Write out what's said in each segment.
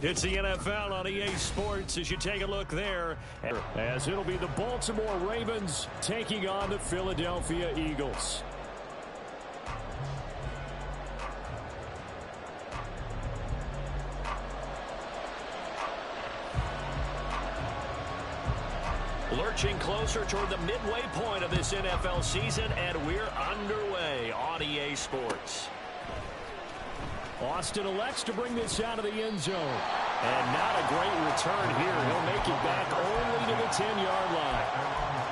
It's the NFL on EA Sports as you take a look there. As it'll be the Baltimore Ravens taking on the Philadelphia Eagles. Lurching closer toward the midway point of this NFL season, and we're underway on EA Sports. Austin elects to bring this out of the end zone. And not a great return here. He'll make it back only to the 10-yard line.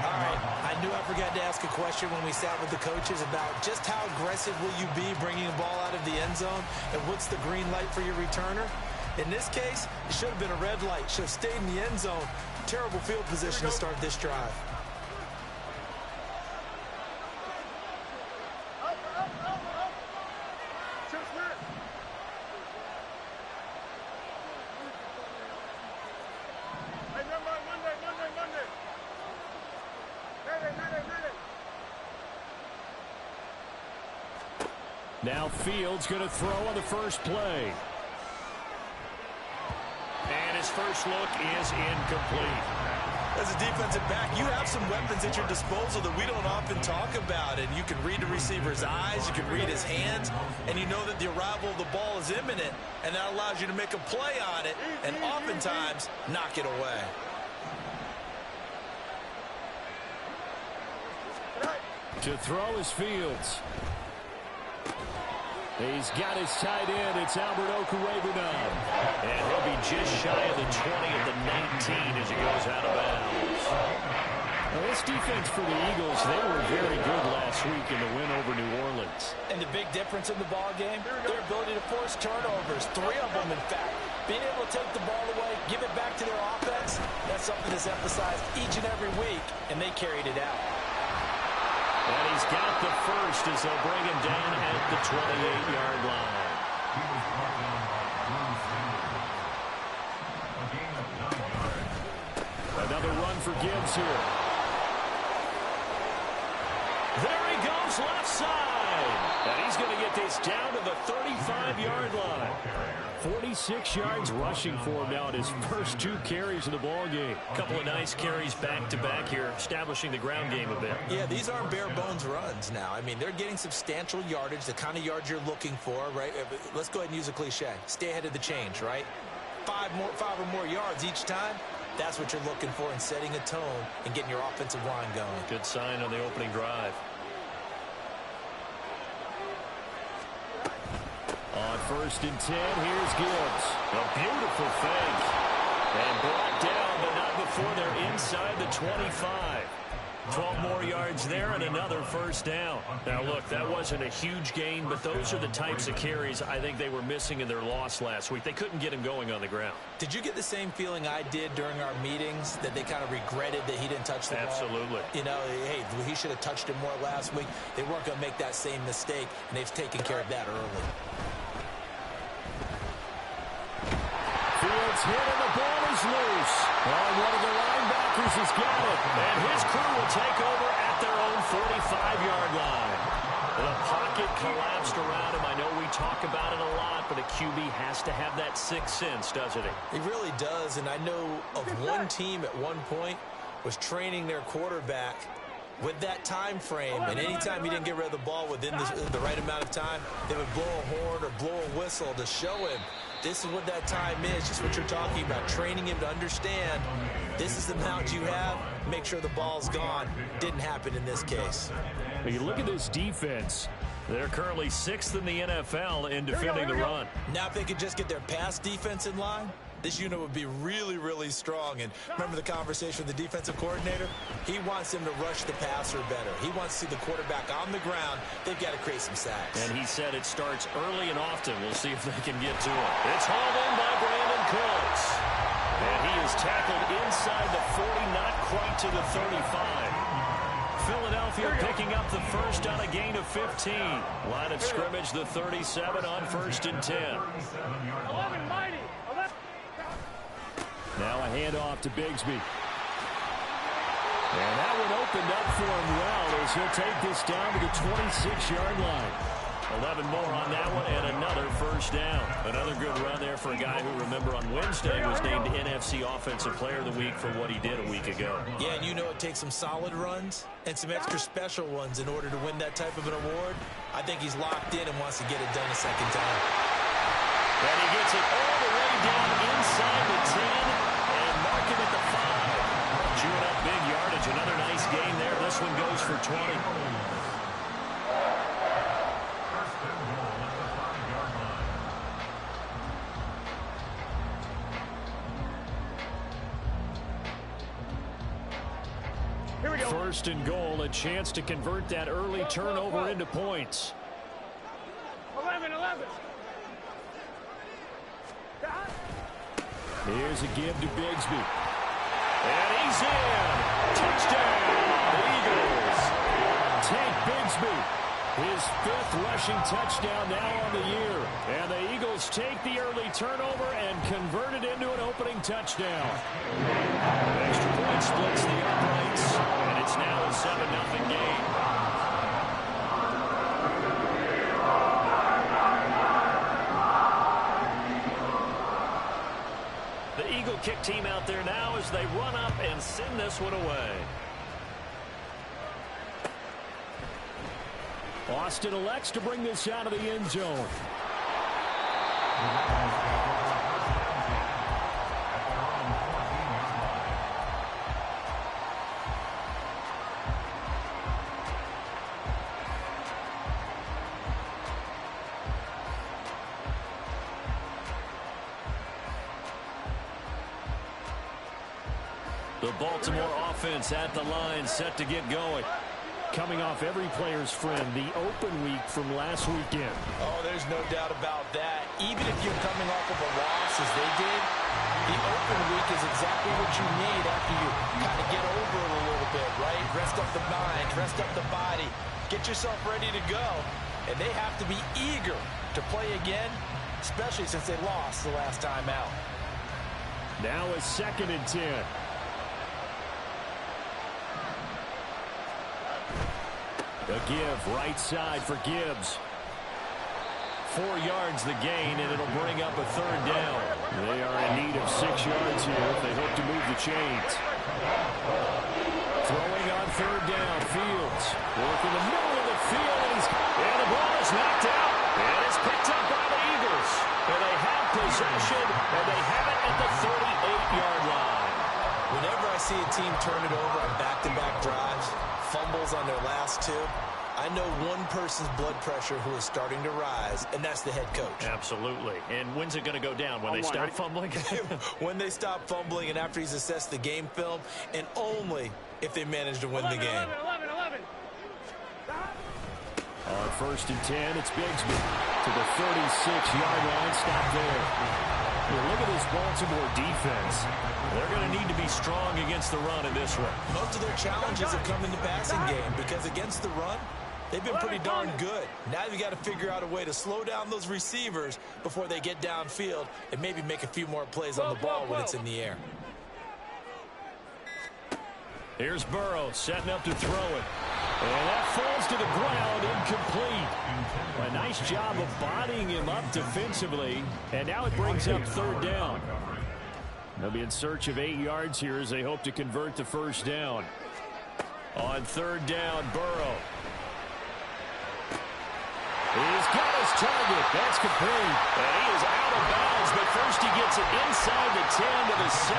All right, I knew I forgot to ask a question when we sat with the coaches about just how aggressive will you be bringing a ball out of the end zone, and what's the green light for your returner? In this case, it should have been a red light. Should have stayed in the end zone. Terrible field position to start this drive. Now Fields going to throw on the first play. And his first look is incomplete. As a defensive back, you have some weapons at your disposal that we don't often talk about. And you can read the receiver's eyes, you can read his hands, and you know that the arrival of the ball is imminent. And that allows you to make a play on it and oftentimes knock it away. To throw is Fields. He's got his tight end. It's Albert Okwuegbunam. And he'll be just shy of the 20 at the 19 as he goes out of bounds. Now, this defense for the Eagles, they were very good last week in the win over New Orleans. And the big difference in the ball game, their ability to force turnovers, 3 of them, in fact. Being able to take the ball away, give it back to their offense, that's something that's emphasized each and every week, and they carried it out. And he's got the first as they'll bring him down at the 28-yard line. Another run for Gibbs here. There he goes left side. And he's going to get this down to the 35-yard line. 46 yards rushing for him now in his first 2 carries of the ball game. A couple of nice carries back-to-back here, establishing the ground game a bit. Yeah, these aren't bare-bones runs now. I mean, they're getting substantial yardage, the kind of yards you're looking for, right? Let's go ahead and use a cliche. Stay ahead of the change, right? 5 or more yards each time. That's what you're looking for in setting a tone and getting your offensive line going. Good sign on the opening drive. On 1st and 10, here's Gibbs. A beautiful fake. And brought down, but not before they're inside the 25. 12 more yards there and another first down. Now, look, that wasn't a huge gain, but those are the types of carries I think they were missing in their loss last week. They couldn't get him going on the ground. Did you get the same feeling I did during our meetings, that they kind of regretted that he didn't touch the ball? Absolutely. You know, hey, he should have touched it more last week. They weren't going to make that same mistake, and they've taken care of that early. Fields hit and the ball is loose. And one of the linebackers has got it. And his crew will take over at their own 45-yard line. The pocket collapsed around him. I know we talk about it a lot, but a QB has to have that sixth sense, doesn't he? He really does, and I know of one team at one point was training their quarterback with that time frame, and anytime he didn't get rid of the ball within the right amount of time, they would blow a horn or blow a whistle to show him this is what that time is, just what you're talking about, training him to understand this is the amount you have, make sure the ball's gone. Didn't happen in this case. When you look at this defense, they're currently 6th in the NFL in defending the run. Now if they could just get their pass defense in line, this unit would be really, really strong. And remember the conversation with the defensive coordinator? He wants them to rush the passer better. He wants to see the quarterback on the ground. They've got to create some sacks. And he said it starts early and often. We'll see if they can get to it. It's hauled in by Brandon Cooks. And he is tackled inside the 40, not quite to the 35. Philadelphia picking up the first on a gain of 15. Line of scrimmage, the 37 on 1st and 10. Now a handoff to Bigsby. And that one opened up for him well as he'll take this down to the 26-yard line. 11 more on that one, and another first down. Another good run there for a guy who, remember, on Wednesday was named NFC Offensive Player of the Week for what he did a week ago. Yeah, and you know it takes some solid runs and some extra special ones in order to win that type of an award. I think he's locked in and wants to get it done a second time. And he gets it all the way down inside the 10 and mark him at the 5. Chewing up big yardage. Another nice gain there. This one goes for 20. Here we go. First and goal, a chance to convert that early turnover into points. 11. Here's a give to Bigsby. And he's in. Touchdown. The Eagles take Bigsby. His 5th rushing touchdown now on the year. And the Eagles take the early turnover and convert it into an opening touchdown. Extra point splits the uprights. And it's now a 7-0 game. The Eagle kick team out there now as they run up and send this one away. Austin elects to bring this out of the end zone. The Baltimore offense at the line, set to get going. Coming off every player's friend, the open week from last weekend. Oh, there's no doubt about that. Even if you're coming off of a loss as they did, the open week is exactly what you need after you kind of get over it a little bit, right? Rest up the mind, rest up the body, get yourself ready to go. And they have to be eager to play again, especially since they lost the last time out. Now a 2nd and 10. A give right side for Gibbs. 4 yards the gain, and it'll bring up a 3rd down. They are in need of 6 yards here if they hope to move the chains. Throwing on 3rd down, Fields. Work in the middle of the field, and the ball is knocked out. And it's picked up by the Eagles. And they have possession, and they have it at the 38-yard line. Whenever I see a team turn it over on back-to-back drives, fumbles on their last 2, I know one person's blood pressure who is starting to rise, and that's the head coach. Absolutely. And when's it going to go down? When they stop fumbling? When they stop fumbling and after he's assessed the game film, and only if they manage to win the game. 11. On 1st and 10, it's Bigsby to the 36-yard line. Stop there. Well, look at this Baltimore defense. They're going to need to be strong against the run in this one. Most of their challenges have come in the passing game because against the run, they've been pretty darn good. Now you've got to figure out a way to slow down those receivers before they get downfield and maybe make a few more plays on the ball when it's in the air. Here's Burrow setting up to throw it. And that falls to the ground, incomplete. A nice job of bodying him up defensively. And now it brings up 3rd down. They'll be in search of 8 yards here as they hope to convert the 1st down. On 3rd down, Burrow. He's got his target. That's complete. And he is out of bounds, but first he gets it inside the 10 to the 7.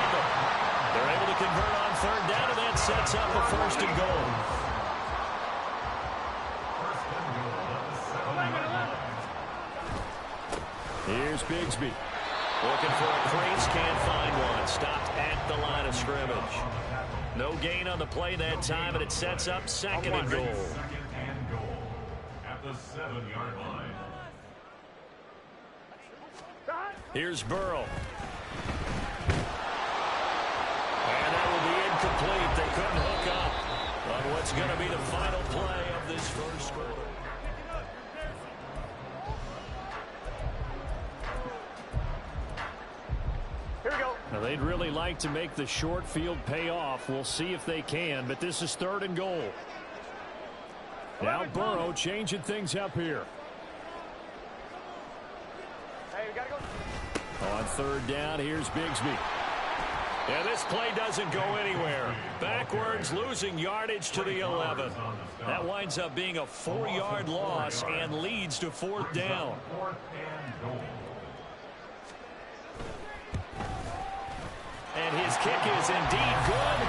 They're able to convert on 3rd down, and that sets up a 1st and goal. Here's Bigsby. Looking for a crease, can't find one. Stopped at the line of scrimmage. No gain on the play that time, and it sets up 2nd and goal. At the 7-yard line. Here's Burrow. And that will be incomplete. They couldn't hook up on what's going to be the final play of this first quarter. Now, they'd really like to make the short field pay off. We'll see if they can, but this is 3rd and goal. Now Burrow changing things up here. On third down, here's Bigsby. And this play doesn't go anywhere. Backwards, losing yardage to the 11. That winds up being a 4-yard loss and leads to fourth down. And his kick is indeed good.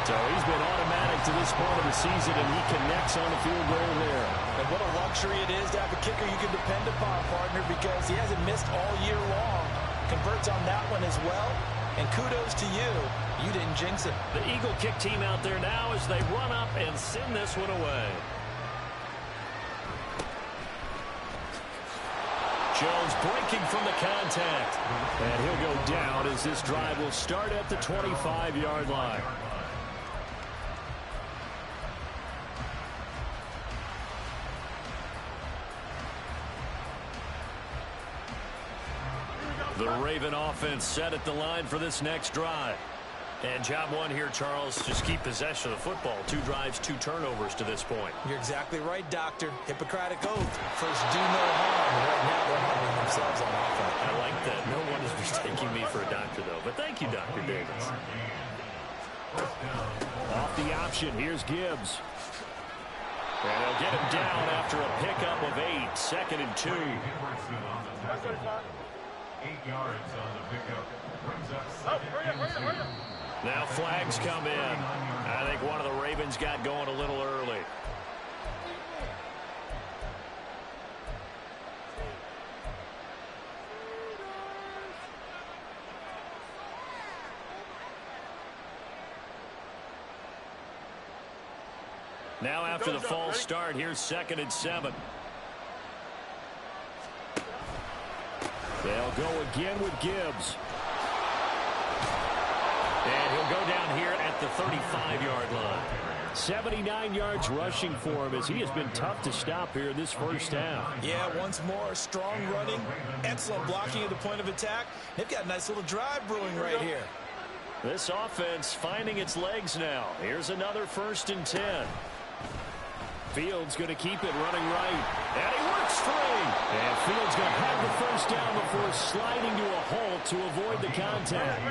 So he's been automatic to this point of the season, and he connects on the field goal there. And what a luxury it is to have a kicker you can depend upon, partner, because he hasn't missed all year long. Converts on that one as well. And kudos to you. You didn't jinx it. The Eagle kick team out there now as they run up and send this one away. Jones breaking from the contact. And he'll go down as this drive will start at the 25-yard line. The Raven offense set at the line for this next drive. And job one here, Charles, just keep possession of the football. 2 drives, 2 turnovers to this point. You're exactly right, Doctor. Hippocratic oath. First, do no harm. And right now, they're harming themselves on offense. I like that. No one is mistaking me for a doctor, though. But thank you, Dr. Davis. Off the option, here's Gibbs. And they'll get him down after a pickup of 8. 2nd and 2. 8 yards on the pickup. Brings up now flags come in. I think one of the Ravens got going a little early. Now after the false start, here's 2nd and 7. They'll go again with Gibbs. And he'll go down here at the 35-yard line. 79 yards rushing for him as he has been tough to stop here in this first half. Yeah, once more, strong running, excellent blocking at the point of attack. They've got a nice little drive brewing right here. This offense finding its legs now. Here's another 1st and 10. Fields going to keep it running right. And he works free. And Fields going to have the first down before sliding to a halt to avoid the contact.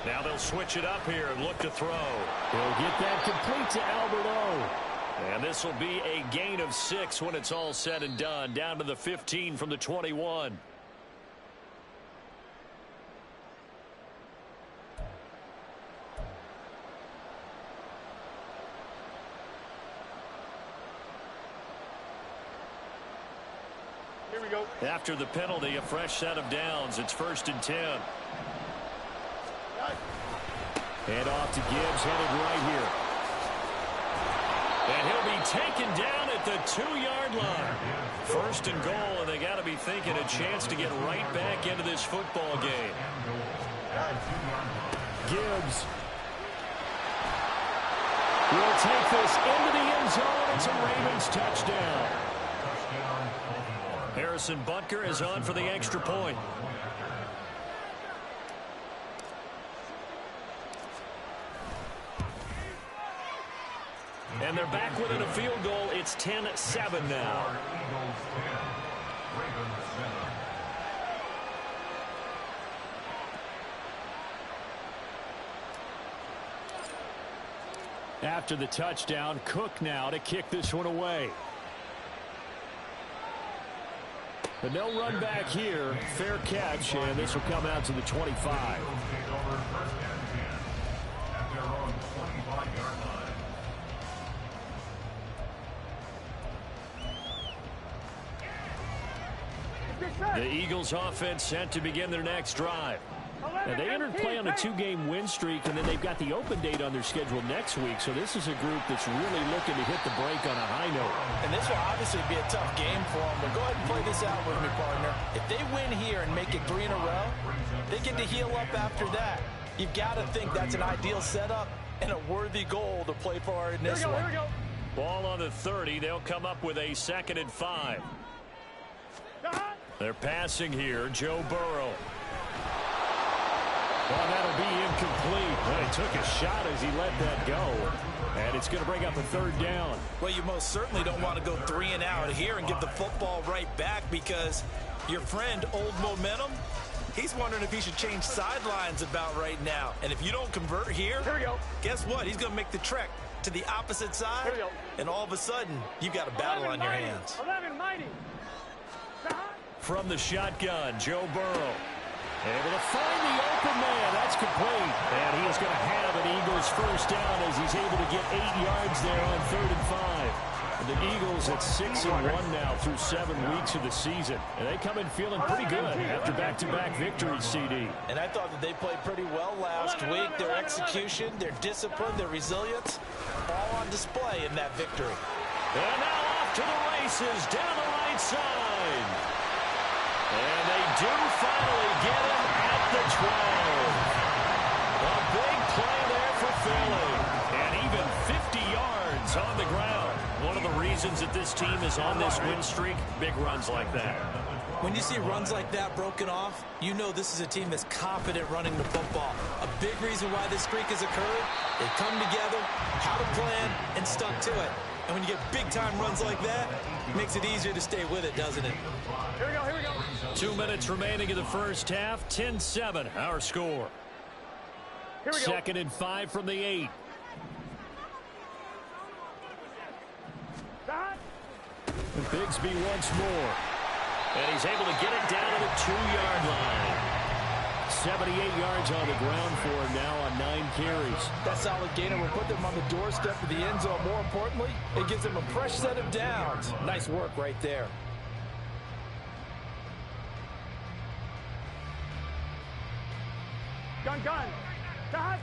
Now they'll switch it up here and look to throw. He'll get that complete to Albert O. And this will be a gain of 6 when it's all said and done. Down to the 15 from the 21. Here we go. After the penalty, a fresh set of downs. It's 1st and 10. And off to Gibbs, headed right here. And he'll be taken down at the 2-yard line. 1st and goal, and they got to be thinking a chance to get right back into this football game. Gibbs will take this into the end zone. It's a Ravens touchdown. Harrison Butker is on for the extra point. And they're back within a field goal. It's 10-7 now. After the touchdown, Cook now to kick this one away. But no run back here. Fair catch, and this will come out to the 25. The Eagles offense set to begin their next drive. Now, they entered play on a 2-game win streak, and then they've got the open date on their schedule next week. So this is a group that's really looking to hit the break on a high note. And this will obviously be a tough game for them. But go ahead and play this out with me, partner. If they win here and make it 3 in a row, they get to heal up after that. You've got to think that's an ideal setup and a worthy goal to play for in this one. Here we go. Ball on the 30. They'll come up with a 2nd and 5. They're passing here. Joe Burrow. Well, that'll be incomplete. Well, he took a shot as he let that go. And it's going to bring up a third down. Well, you most certainly don't want to go 3 and out here and give the football right back, because your friend, Old Momentum, he's wondering if he should change sidelines about right now. And if you don't convert here we go. Guess what? He's going to make the trek to the opposite side. Here we go. And all of a sudden, you've got a battle on your hands. 11 mighty. From the shotgun, Joe Burrow. Able to find the open man. That's complete. And he is going to have an Eagles first down as he's able to get 8 yards there on 3rd and 5. And the Eagles at 6-1 now through 7 weeks of the season. And they come in feeling pretty good after back-to-back victories, CD. And I thought that they played pretty well last week. Their execution, their discipline, their resilience, all on display in that victory. And now off to the races down the right side. And they do finally get him at the 12. A big play there for Philly. And even 50 yards on the ground. One of the reasons that this team is on this win streak, big runs like that. When you see runs like that broken off, you know this is a team that's confident running the football. A big reason why this streak has occurred, they come together, had a plan, and stuck to it. And when you get big-time runs like that, it makes it easier to stay with it, doesn't it? Here we go, here we go. 2 minutes remaining in the first half. 10-7, our score. Here we go. 2nd and 5 from the 8. And Bigsby once more. And he's able to get it down to the 2-yard line. 78 yards on the ground for him now on 9 carries. That solid gainer will put them on the doorstep of the end zone. More importantly, it gives them a fresh set of downs. Nice work right there. Gun. Stop.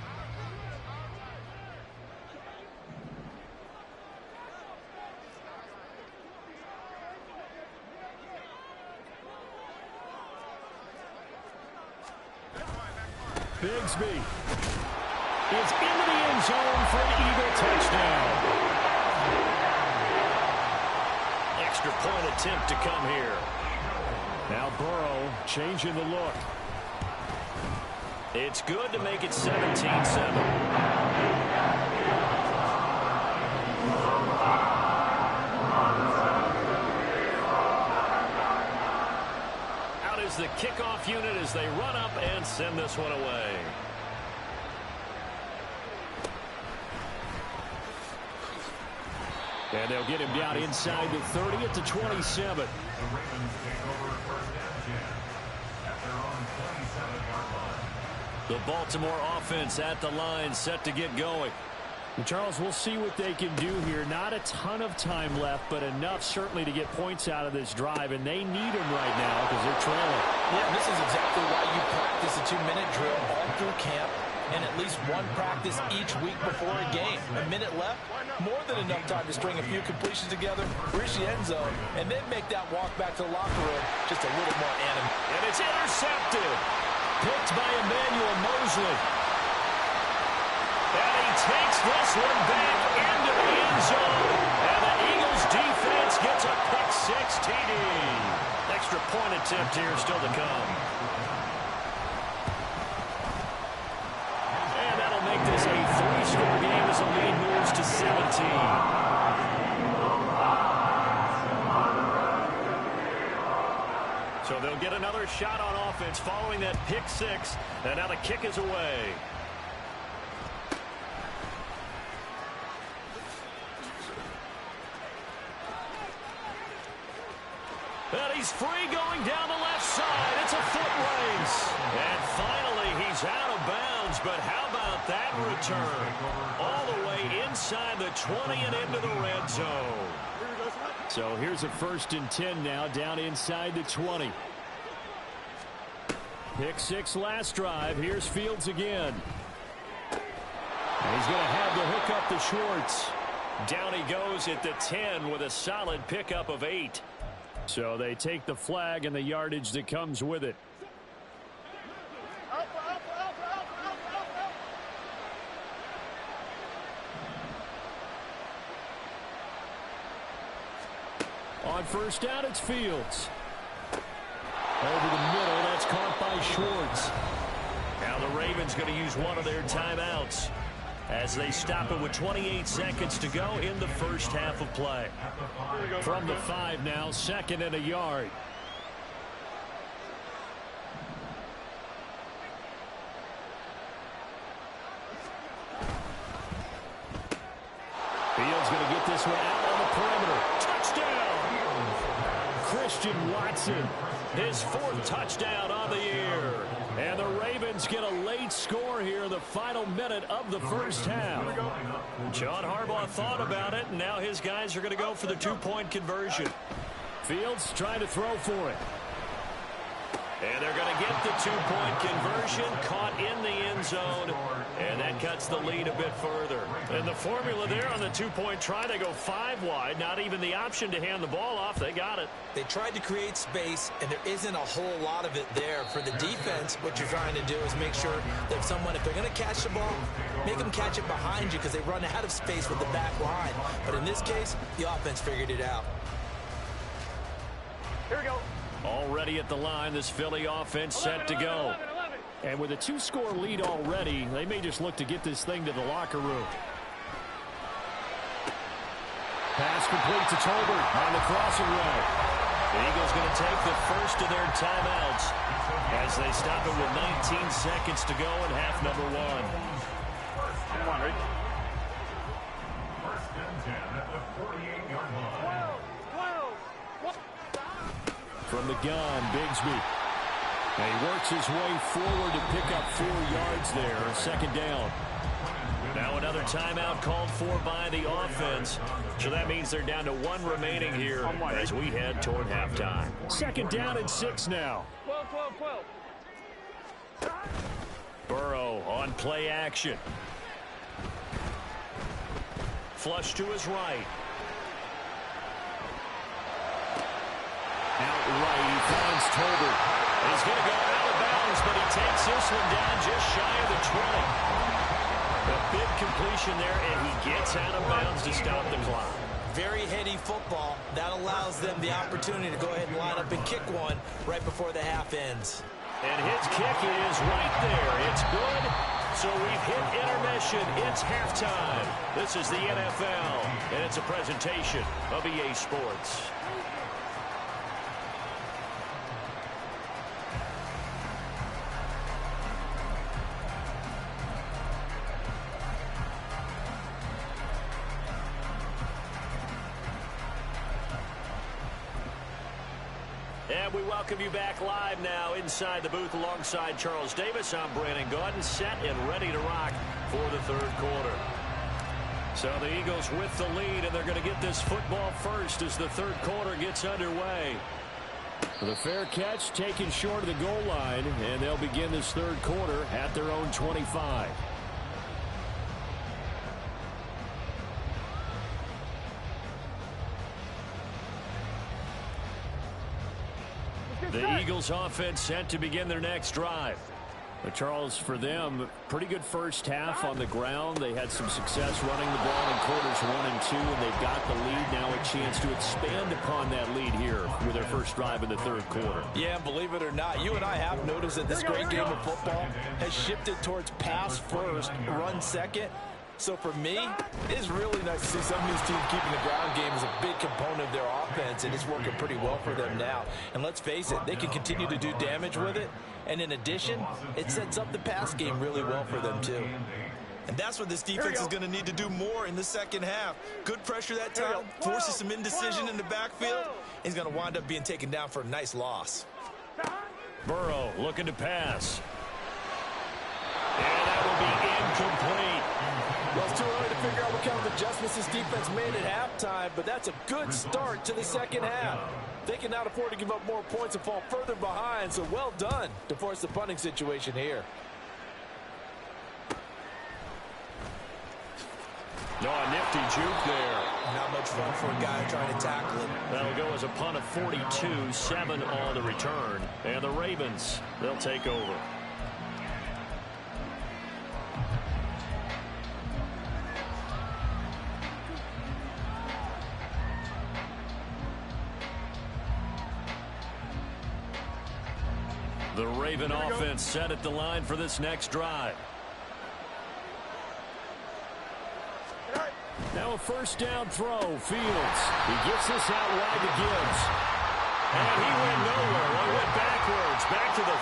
Bigsby is into the end zone for an Eagle touchdown. Extra point attempt to come here. Now Burrow changing the look. It's good to make it 17-7. The kickoff unit as they run up and send this one away. And they'll get him down inside the 30 at the 27. The Ravens take over first down again at their own 27-yard line. The Baltimore offense at the line, set to get going. And Charles, we'll see what they can do here. Not a ton of time left, but enough certainly to get points out of this drive, and they need them right now because they're trailing. Yeah, this is exactly why you practice a 2-minute drill all through camp and at least one practice each week before a game. A minute left, more than enough time to string a few completions together, reach the end zone, and then make that walk back to the locker room just a little more animated. And it's intercepted. Picked by Emmanuel Mosley. And he takes this one back into the end zone. And the Eagles defense gets a pick-6 TD. Extra point attempt here still to come. And that'll make this a 3-score game as the lead moves to 17. So they'll get another shot on offense following that pick-6. And now the kick is away. And he's free going down the left side. It's a foot race. And finally, he's out of bounds. But how about that return? All the way inside the 20 and into the red zone. So here's a 1st and 10 now down inside the 20. Pick-6 last drive. Here's Fields again. And he's going to have the hook up to Schwartz. Down he goes at the 10 with a solid pickup of 8. So they take the flag and the yardage that comes with it. On first down, it's Fields. Over the middle, that's caught by Schwartz. Now the Ravens going to use one of their timeouts as they stop it with 28 seconds to go in the first half of play. From the 5 now, 2nd and a yard. Fields going to get this one out on the perimeter. Touchdown! Christian Watson. His 4th touchdown on the year. And the Ravens get a late score here in the final minute of the first half. John Harbaugh thought about it, and now his guys are going to go for the 2-point conversion. Fields trying to throw for it. And they're going to get the 2-point conversion, caught in the end zone, and that cuts the lead a bit further. And the formula there on the 2-point try, they go 5 wide, not even the option to hand the ball off. They got it. They tried to create space, and there isn't a whole lot of it there. For the defense, what you're trying to do is make sure that if they're going to catch the ball, make them catch it behind you because they run out of space with the back line. But in this case, the offense figured it out. Here we go. Already at the line, this Philly offense set to go. 11. And with a 2-score lead already, they may just look to get this thing to the locker room. Pass complete to Tolbert on the crossing route. The Eagles going to take the first of their timeouts as they stop it with 19 seconds to go in half number 1. Come on, Rick. First and 10 at the 48-yard line. 12. From the gun, Bigsby. And he works his way forward to pick up 4 yards there. 2nd down. Now another timeout called for by the offense. So that means they're down to 1 remaining here as we head toward halftime. 2nd down and 6 now. 12. Burrow on play action. Flush to his right. Out right, he finds Tolbert. He's going to go out of bounds, but he takes this one down just shy of the 20. A big completion there, and he gets out of bounds to stop the clock. Very heady football. That allows them the opportunity to go ahead and line up and kick one right before the half ends. And his kick is right there. It's good. So we've hit intermission. It's halftime. This is the NFL, and it's a presentation of EA Sports. And we welcome you back live now inside the booth alongside Charles Davis. I'm Brandon Gaudin, set and ready to rock for the 3rd quarter. So the Eagles with the lead, and they're going to get this football first as the 3rd quarter gets underway. The fair catch taken short of the goal line, and they'll begin this 3rd quarter at their own 25. The Eagles offense set to begin their next drive. But Charles, for them, pretty good first half on the ground. They had some success running the ball in quarters 1 and 2, and they've got the lead. Now a chance to expand upon that lead here with their first drive in the 3rd quarter. Yeah, believe it or not, you and I have noticed that this great game of football has shifted towards pass first, run second. So for me, it's really nice to see some of these teams keeping the ground game as a big component of their offense, and it's working pretty well for them now. And let's face it, they can continue to do damage with it. And in addition, it sets up the pass game really well for them too. And that's what this defense is going to need to do more in the 2nd half. Good pressure that time, forces some indecision in the backfield. He's going to wind up being taken down for a nice loss. Burrow looking to pass. And that will be incomplete. Well, it's too early to figure out what kind of adjustments this defense made at halftime, but that's a good start to the 2nd half. They can not afford to give up more points and fall further behind, so well done to force the punting situation here. No, a nifty juke there. Not much fun for a guy trying to tackle him. That'll go as a punt of 42, 7 on the return. And the Ravens, they'll take over. The Raven offense set at the line for this next drive. Now a first down throw. Fields. He gets this out wide to Gibbs. And he went nowhere. He went backwards. Back to the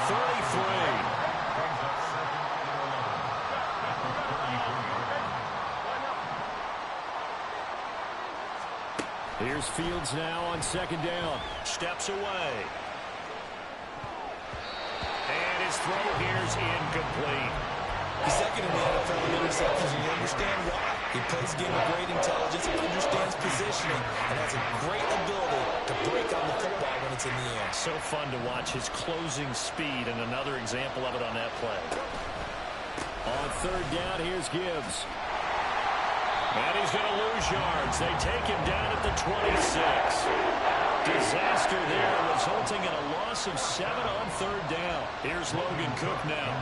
33. Here's Fields now on second down. Steps away. And his throw here's incomplete. He's second in the NFL in interceptions, and you understand why. He plays a game of great intelligence, understands positioning, and has a great ability to break on the football when it's in the air. So fun to watch his closing speed, and another example of it on that play. On third down, here's Gibbs. And he's going to lose yards. They take him down at the 26. Disaster there, resulting in a loss of 7 on third down. Here's Logan Cook now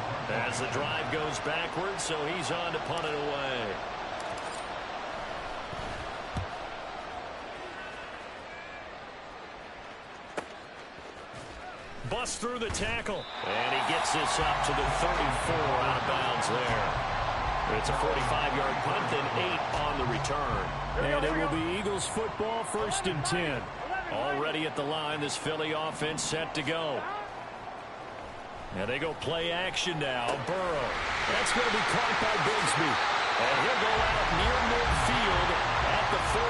as the drive goes backwards, so he's on to punt it away. Busts through the tackle, and he gets this up to the 34 out of bounds there. It's a 45-yard punt, then 8 on the return. And it will be Eagles football, 1st and 10. Already at the line, this Philly offense set to go. Now they go play action now. Burrow. That's going to be caught by Bigsby. And he'll go out near midfield at the 49.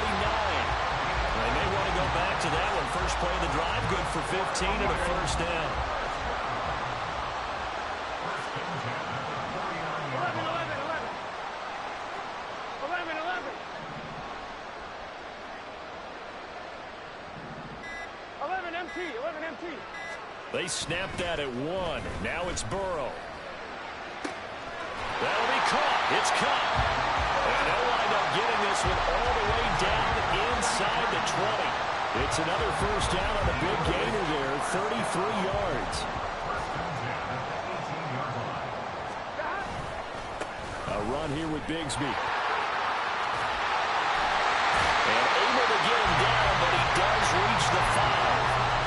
They may want to go back to that one. First play of the drive, good for 15 and a first down. 11 MT. They snap that at 1. Now it's Burrow. That'll be caught. It's caught. And they'll wind up getting this one all the way down inside the 20. It's another first down on a big gainer there, 33 yards. A run here with Bigsby. And able to get him down, but he does reach the 5.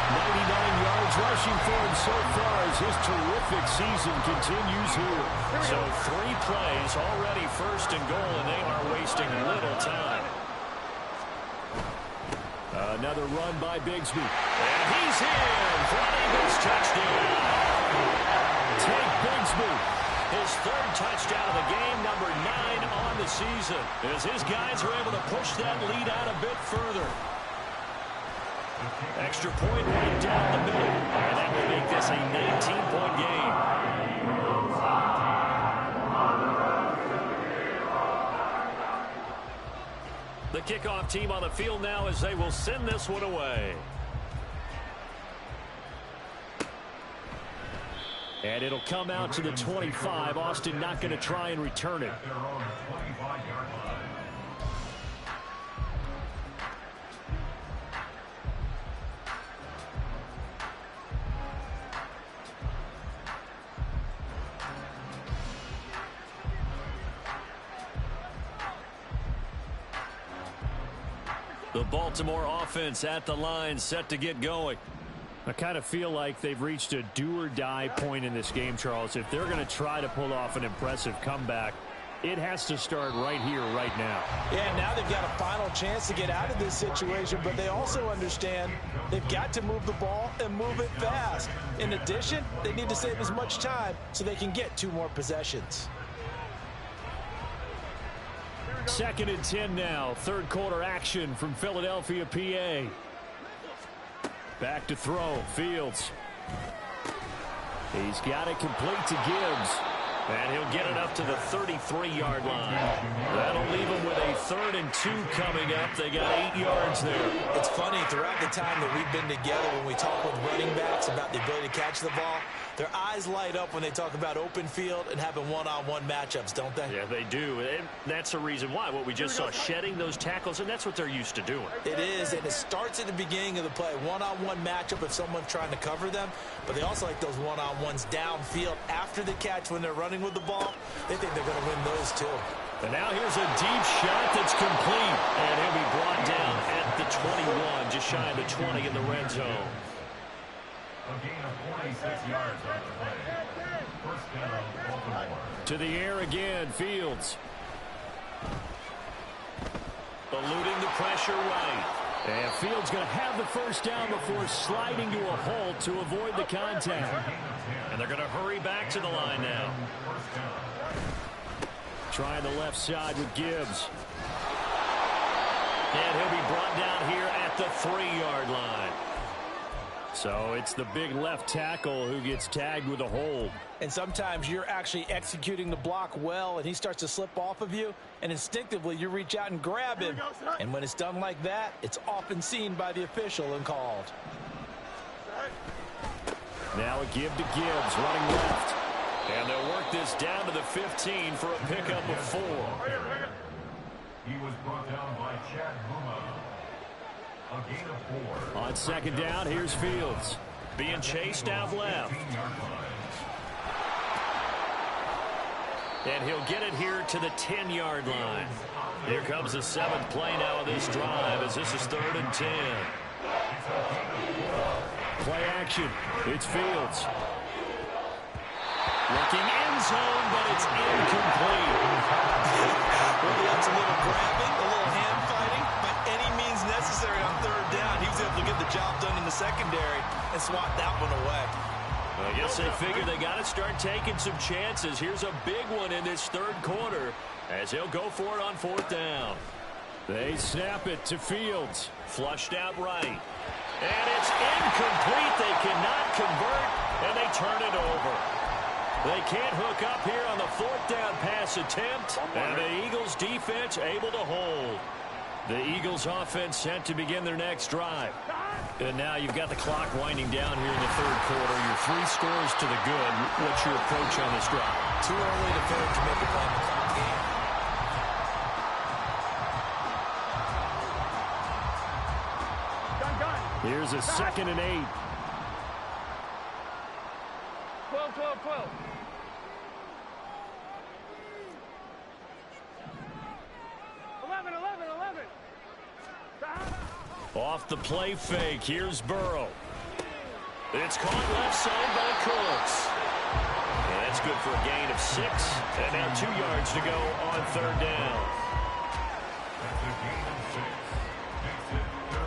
99 yards rushing for him so far as his terrific season continues here. So 3 plays, already first and goal, and they are wasting little time. Another run by Bigsby. And he's in for an Eagles touchdown. Take Bigsby. His 3rd touchdown of the game, number 9 on the season, as his guys are able to push that lead out a bit further. Extra point right down the middle. And that will make this a 19-point game. The kickoff team on the field now as they will send this one away. And it'll come out to the 25. Austin not going to try and return it. The Baltimore offense at the line, set to get going. I kind of feel like they've reached a do-or-die point in this game, Charles. If they're going to try to pull off an impressive comeback, it has to start right here, right now. Yeah, now they've got a final chance to get out of this situation, but they also understand they've got to move the ball and move it fast. In addition, they need to save as much time so they can get 2 more possessions. 2nd and 10 now. 3rd quarter action from Philadelphia, PA. Back to throw. Fields. He's got it complete to Gibbs. And he'll get it up to the 33-yard line. That'll leave him with a 3rd and 2 coming up. They got 8 yards there. It's funny, throughout the time that we've been together, when we talk with running backs about the ability to catch the ball, their eyes light up when they talk about open field and having one-on-one matchups, don't they? Yeah, they do. And that's the reason why. What we just saw, shedding those tackles, and that's what they're used to doing. It is, and it starts at the beginning of the play. One-on-one matchup if someone's trying to cover them, but they also like those one-on-ones downfield after the catch when they're running with the ball. They think they're going to win those too. And now here's a deep shot that's complete. And he'll be brought down at the 21, just shy of the 20 in the red zone. A gain of 46 yards on the play. First down, Baltimore. To the air again, Fields. Eluding the pressure right. And Fields going to have the first down before sliding to a halt to avoid the contact. And they're going to hurry back to the line now. Trying the left side with Gibbs. And he'll be brought down here at the 3-yard line. So it's the big left tackle who gets tagged with a hold. And sometimes you're actually executing the block well, and he starts to slip off of you, and instinctively you reach out and grab him. And when it's done like that, it's often seen by the official and called. Now a give to Gibbs, running left. And they'll work this down to the 15 for a pickup of 4. He was brought down by Chad Buma. A gain of 4. On second down, here's Fields. Being chased out left. And he'll get it here to the 10-yard line. Here comes the 7th play now of this drive as this is 3rd and 10. Play action. It's Fields. Looking end zone, but it's incomplete. Well, that's a little grabbing, a little hand fighting, but any means necessary on 3rd down. He was able to get the job done in the secondary and swat that one away. I guess they figure they got to start taking some chances. Here's a big one in this 3rd quarter as he'll go for it on 4th down. They snap it to Fields. Flushed out right. And it's incomplete. They cannot convert, and they turn it over. They can't hook up here on the 4th down pass attempt, and the Eagles defense able to hold. The Eagles offense set to begin their next drive. And now you've got the clock winding down here in the 3rd quarter. You're 3 scores to the good. What's your approach on this drive? Too early to make a play in the clock game. Here's a 2nd and 8. 12, 12, 12. Off the play fake, here's Burrow. It's caught left side by Cooks. And that's good for a gain of 6. And now 2 yards to go on 3rd down.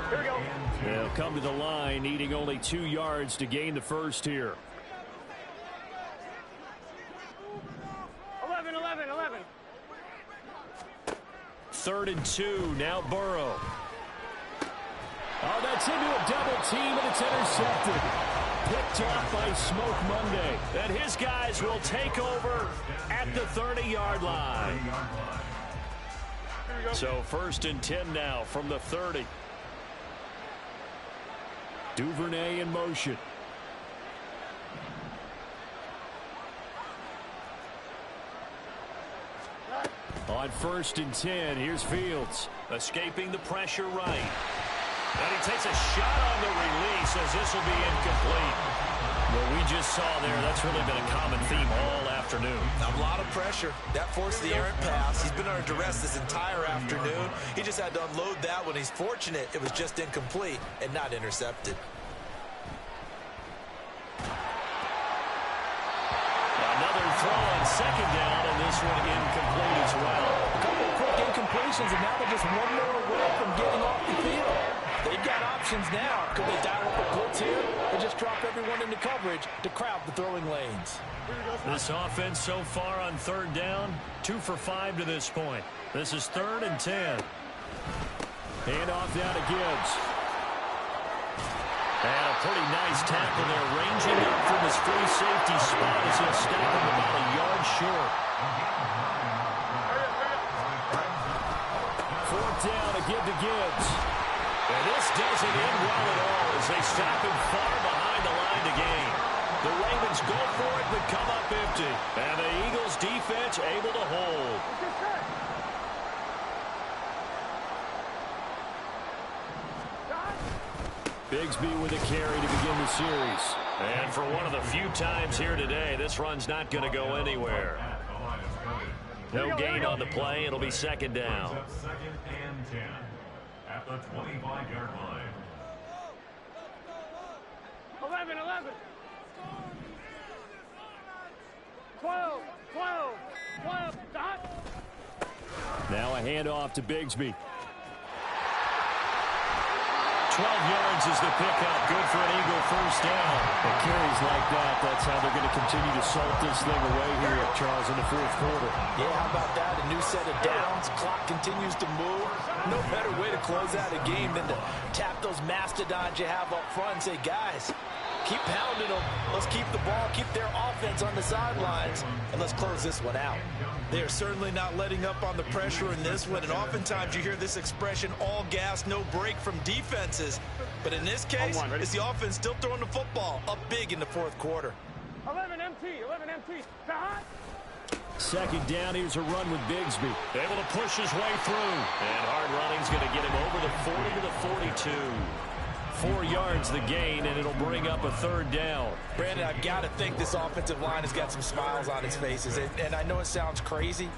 Here we go. They'll come to the line, needing only 2 yards to gain the first here. 11, 11, 11. 3rd and 2, now Burrow. Oh, that's into a double team, and it's intercepted. Picked off by Smoke Monday. And his guys will take over at the 30-yard line. So 1st and 10 now from the 30. Duvernay in motion. On 1st and 10, here's Fields. Escaping the pressure right. And he takes a shot on the release as this will be incomplete. What we just saw there, that's really been a common theme all afternoon. A lot of pressure. That forced the errant pass. He's been under duress this entire afternoon. He just had to unload that one. He's fortunate it was just incomplete and not intercepted. Another throw on 2nd down, and this one incomplete as well. A couple of quick incompletions, and now they're just one more away from getting off the field. They've got options now. Could they dial up a blitz here or just drop everyone into coverage to crowd the throwing lanes? This offense so far on 3rd down, 2 for 5 to this point. This is 3rd and 10. Hand off down to Gibbs. And a pretty nice tackle there, ranging up from his free safety spot as he'll stop him about a yard short. 4th down, a give to Gibbs. And this doesn't end well at all as they stop him far behind the line to gain. The Ravens go for it but come up empty. And the Eagles defense able to hold. Bigsby with a carry to begin the series. And for one of the few times here today, this run's not going to go anywhere. No gain on the play. It'll be 2nd down. 2nd and 10 at the 25-yard line. 11, 11. 12, 12, 12. Dot. Now a handoff to Bigsby. 12 yards is the pickup. Good for an Eagle first down. And carries like that, that's how they're going to continue to salt this thing away here, Charles, in the fourth quarter. Yeah, how about that? A new set of downs. Clock continues to move. No better way to close out a game than to tap those mastodons you have up front and say, guys, keep pounding them. Let's keep the ball, keep their offense on the sidelines, and let's close this one out. They are certainly not letting up on the pressure in this one, and oftentimes you hear this expression, all gas, no break from defenses. But in this case, it's the offense still throwing the football up big in the fourth quarter. 11 MT, 11 MT. Dot. Second down, here's a run with Bigsby. Able to push his way through. And hard running's going to get him over the 40 to the 42. 4 yards the gain, and it'll bring up a third down. Brandon, I've got to think this offensive line has got some smiles on its faces. And I know it sounds crazy,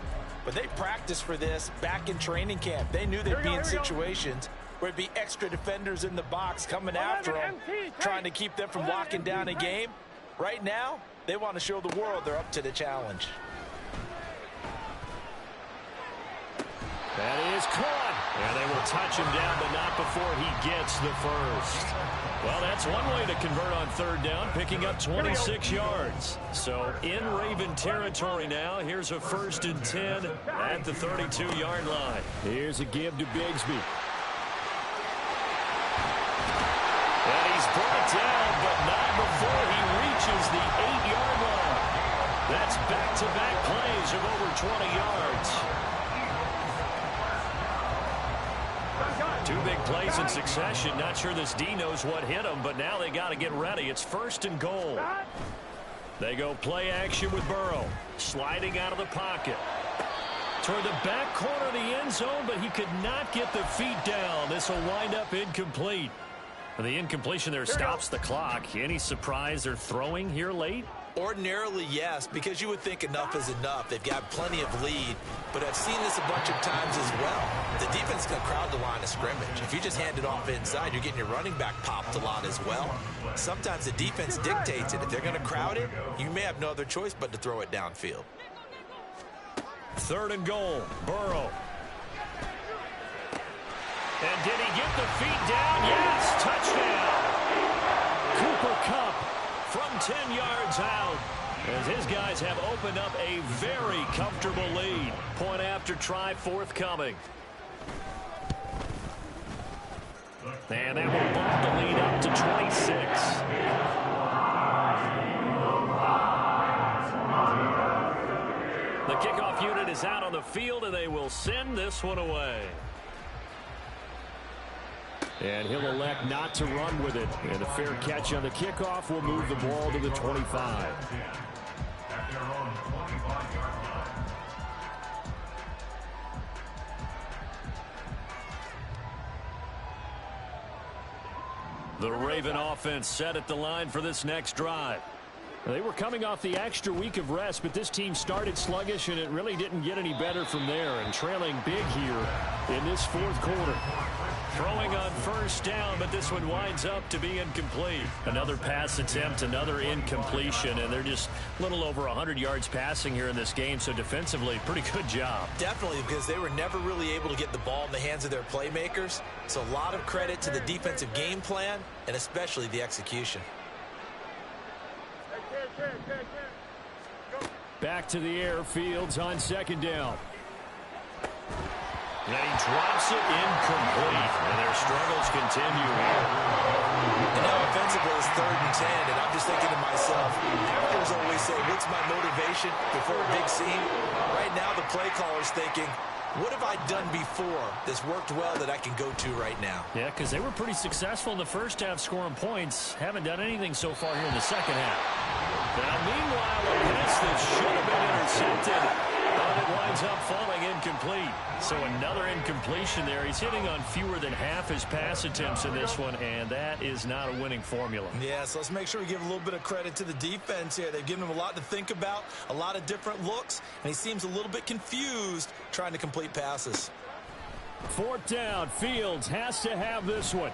but they practiced for this back in training camp. They knew they'd be in situations where it'd be extra defenders in the box coming after them, trying to keep them from locking down a game. Right now, they want to show the world they're up to the challenge. That is caught. And they will touch him down, but not before he gets the first. Well, that's one way to convert on third down, picking up 26 yards. So in Raven territory now. Here's a 1st and 10 at the 32-yard line. Here's a give to Bigsby. And he's brought down, but not before he reaches the 8-yard line. That's back-to-back plays of over 20 yards. 2 big plays in succession. Not sure this D knows what hit him, but now they got to get ready. It's 1st and goal. They go play action with Burrow. Sliding out of the pocket. Toward the back corner of the end zone, but he could not get the feet down. This will wind up incomplete. The incompletion there stops the clock. Any surprise they're throwing here late? Ordinarily, yes, because you would think enough is enough. They've got plenty of lead, but I've seen this a bunch of times as well. The defense can crowd the line of scrimmage. If you just hand it off inside, you're getting your running back popped a lot as well. Sometimes the defense dictates it. If they're going to crowd it, you may have no other choice but to throw it downfield. 3rd and goal, Burrow. And did he get the feet down? Yes, touchdown. Cooper Kupp from 10 yards out, as his guys have opened up a very comfortable lead. Point after try forthcoming. And that will bump the lead up to 26. The kickoff unit is out on the field, and they will send this one away. And he'll elect not to run with it. And a fair catch on the kickoff will move the ball to the 25. The Raven offense set at the line for this next drive. They were coming off the extra week of rest, but this team started sluggish, and it really didn't get any better from there. And trailing big here in this fourth quarter. Throwing on 1st down, but this one winds up to be incomplete. Another pass attempt, another incompletion, and they're just a little over 100 yards passing here in this game, so defensively, pretty good job. Definitely, because they were never really able to get the ball in the hands of their playmakers. So a lot of credit to the defensive game plan, and especially the execution. Back to the air, Fields on 2nd down. And he drops it incomplete, and their struggles continue here. And now offensively it's 3rd and 10, and I'm just thinking to myself, actors always say, what's my motivation before a big scene? Right now the play caller's thinking, what have I done before that's worked well that I can go to right now? Yeah, because they were pretty successful in the first half scoring points. Haven't done anything so far here in the second half. Now, meanwhile, a pass that should have been intercepted, but it winds up falling incomplete. So another incompletion there. He's hitting on fewer than half his pass attempts in this one, and that is not a winning formula. Yeah, so let's make sure we give a little bit of credit to the defense here. They've given him a lot to think about, a lot of different looks, and he seems a little bit confused trying to complete passes. 4th down, Fields has to have this one.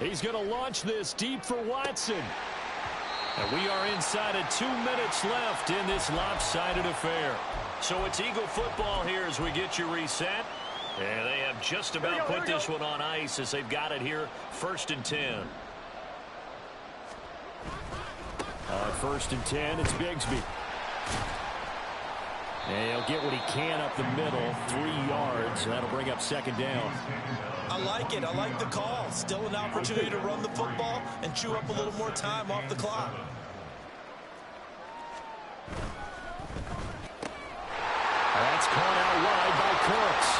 He's going to launch this deep for Watson. And we are inside of 2 minutes left in this lopsided affair. So it's Eagle football here as we get you reset. And they have just about put this one on ice as they've got it here. 1st and 10. On 1st and 10, it's Bigsby. And he'll get what he can up the middle, 3 yards. That'll bring up 2nd down. I like it. I like the call. Still an opportunity to run the football and chew up a little more time off the clock. That's caught out wide by Cooks.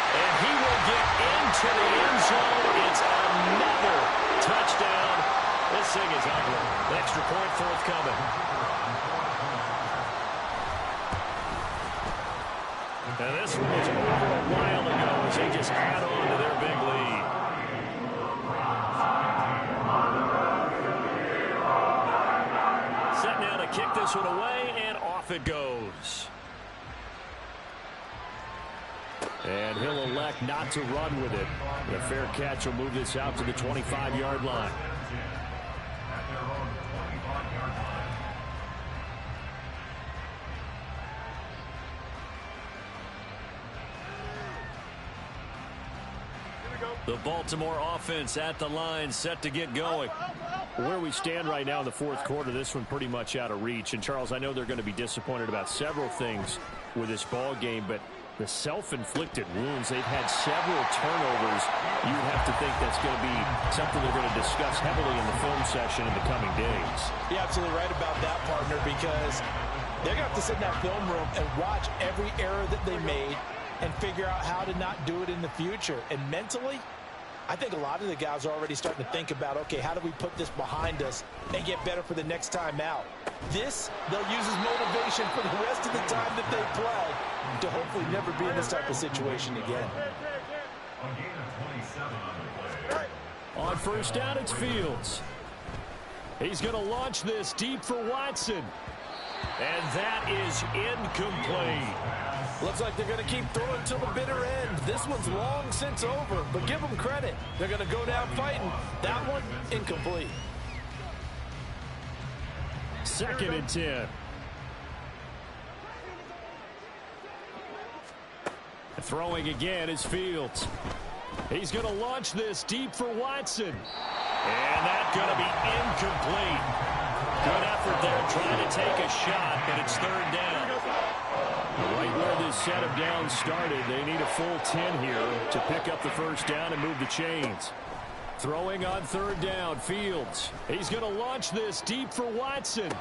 And he will get into the end zone. It's another touchdown. This thing is ugly. Extra point forthcoming. And this one was over a while ago as they just add on to their big lead. Set now to kick this one away, and off it goes. And he'll elect not to run with it. The fair catch will move this out to the 25-yard line. The Baltimore offense at the line, set to get going. Where we stand right now in the 4th quarter, this one pretty much out of reach. And, Charles, I know they're going to be disappointed about several things with this ball game, but the self-inflicted wounds, they've had several turnovers. You'd have to think that's going to be something they're going to discuss heavily in the film session in the coming days. You're absolutely right about that, partner, because they're going to have to sit in that film room and watch every error that they made and figure out how to not do it in the future. And mentally, I think a lot of the guys are already starting to think about, okay, how do we put this behind us and get better for the next time out? This, they'll use as motivation for the rest of the time that they play to hopefully never be in this type of situation again. On 1st down, it's Fields. He's going to launch this deep for Watson. And that is incomplete. Looks like they're going to keep throwing till the bitter end. This one's long since over, but give them credit. They're going to go down fighting. That one, incomplete. 2nd and 10. Throwing again is Fields. He's going to launch this deep for Watson. And that's going to be incomplete. Good effort there trying to take a shot, but it's 3rd down. Right where this set of downs started, they need a full 10 here to pick up the 1st down and move the chains. Throwing on 3rd down, Fields. He's going to launch this deep for Watson.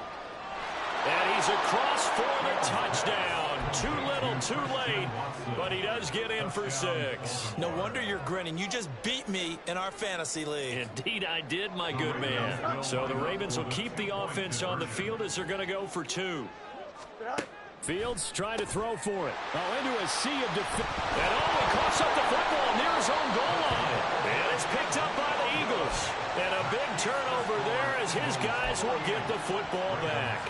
And he's across for the touchdown. Too little, too late, but he does get in for 6. No wonder you're grinning. You just beat me in our fantasy league. Indeed, I did, my good man. So the Ravens will keep the offense on the field as they're going to go for 2. Fields trying to throw for it. Oh, into a sea of defense. And he coughs up the football near his own goal line. And it's picked up by the Eagles. And a big turnover there as his guys will get the football back.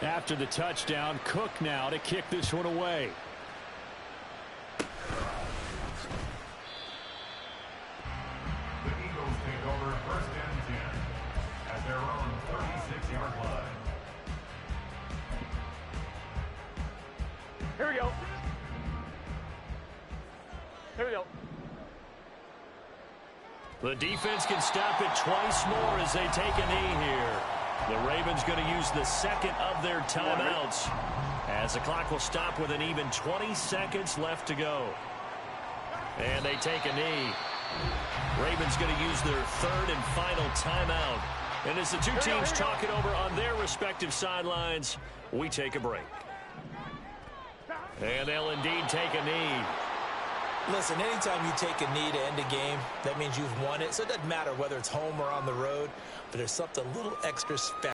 After the touchdown, Cook now to kick this one away. The Eagles take over 1st and 10 at their own 36-yard line. Here we go. Here we go. The defense can stop it twice more as they take a knee here. The Ravens going to use the 2nd of their timeouts as the clock will stop with an even 20 seconds left to go. And they take a knee. Ravens going to use their 3rd and final timeout. And as the two teams talk it over on their respective sidelines, we take a break. And they'll indeed take a knee. Listen, anytime you take a knee to end a game, that means you've won it. So it doesn't matter whether it's home or on the road, but there's something a little extra special.